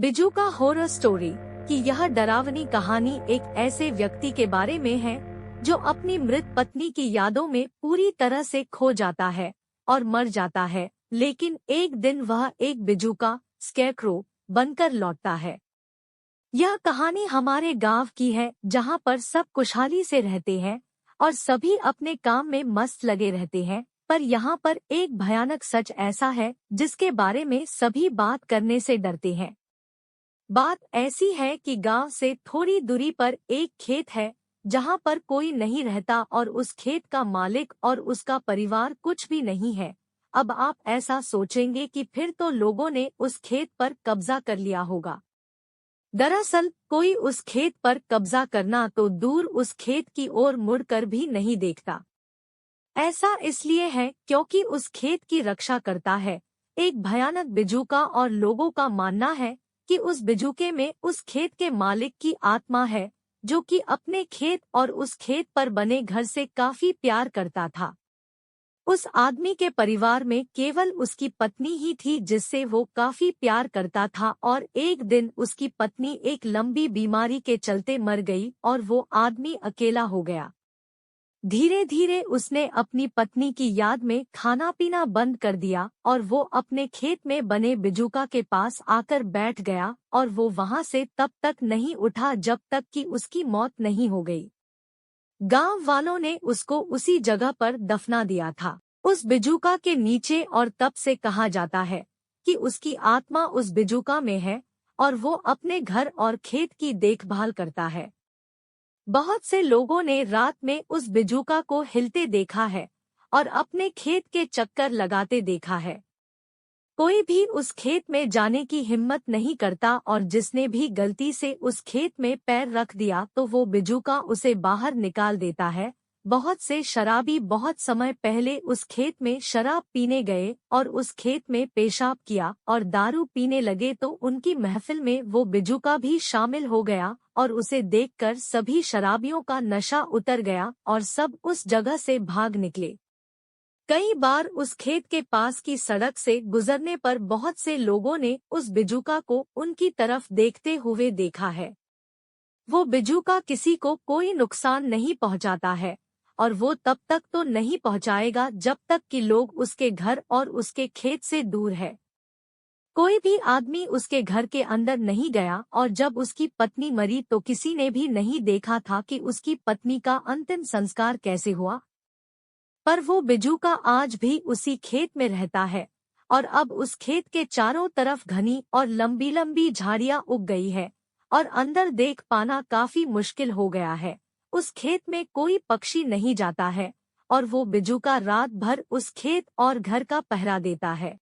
बिजू का horror story कि यह डरावनी कहानी एक ऐसे व्यक्ति के बारे में है जो अपनी मृत पत्नी की यादों में पूरी तरह से खो जाता है और मर जाता है, लेकिन एक दिन वह एक बिजू का स्केरक्रो बनकर लौटता है। यह कहानी हमारे गांव की है जहां पर सब खुशहाली से रहते हैं और सभी अपने काम में मस्त लगे रहते हैं। पर यहाँ पर एक भयानक सच ऐसा है जिसके बारे में सभी बात करने से डरते हैं। बात ऐसी है कि गांव से थोड़ी दूरी पर एक खेत है जहां पर कोई नहीं रहता और उस खेत का मालिक और उसका परिवार कुछ भी नहीं है। अब आप ऐसा सोचेंगे कि फिर तो लोगों ने उस खेत पर कब्जा कर लिया होगा। दरअसल कोई उस खेत पर कब्जा करना तो दूर उस खेत की ओर मुड़कर भी नहीं देखता। ऐसा इसलिए है क्योंकि उस खेत की रक्षा करता है एक भयानक बिजूका और लोगों का मानना है कि उस बिजूके में उस खेत के मालिक की आत्मा है जो कि अपने खेत और उस खेत पर बने घर से काफी प्यार करता था। उस आदमी के परिवार में केवल उसकी पत्नी ही थी जिससे वो काफी प्यार करता था और एक दिन उसकी पत्नी एक लंबी बीमारी के चलते मर गई और वो आदमी अकेला हो गया। धीरे धीरे उसने अपनी पत्नी की याद में खाना पीना बंद कर दिया और वो अपने खेत में बने बिजूका के पास आकर बैठ गया और वो वहां से तब तक नहीं उठा जब तक कि उसकी मौत नहीं हो गई। गांव वालों ने उसको उसी जगह पर दफना दिया था, उस बिजूका के नीचे, और तब से कहा जाता है कि उसकी आत्मा उस बिजूका में है और वो अपने घर और खेत की देखभाल करता है। बहुत से लोगों ने रात में उस बिजूका को हिलते देखा है और अपने खेत के चक्कर लगाते देखा है। कोई भी उस खेत में जाने की हिम्मत नहीं करता और जिसने भी गलती से उस खेत में पैर रख दिया तो वो बिजूका उसे बाहर निकाल देता है। बहुत से शराबी बहुत समय पहले उस खेत में शराब पीने गए और उस खेत में पेशाब किया और दारू पीने लगे तो उनकी महफिल में वो बिजूका भी शामिल हो गया और उसे देखकर सभी शराबियों का नशा उतर गया और सब उस जगह से भाग निकले। कई बार उस खेत के पास की सड़क से गुजरने पर बहुत से लोगों ने उस बिजूका को उनकी तरफ देखते हुए देखा है। वो बिजूका किसी को कोई नुकसान नहीं पहुंचाता है और वो तब तक तो नहीं पहुंचाएगा जब तक कि लोग उसके घर और उसके खेत से दूर है। कोई भी आदमी उसके घर के अंदर नहीं गया और जब उसकी पत्नी मरी तो किसी ने भी नहीं देखा था कि उसकी पत्नी का अंतिम संस्कार कैसे हुआ। पर वो बिजूका आज भी उसी खेत में रहता है और अब उस खेत के चारों तरफ घनी और लंबी लंबी झाड़ियां उग गई है और अंदर देख पाना काफी मुश्किल हो गया है। उस खेत में कोई पक्षी नहीं जाता है और वो बिजूका रात भर उस खेत और घर का पहरा देता है।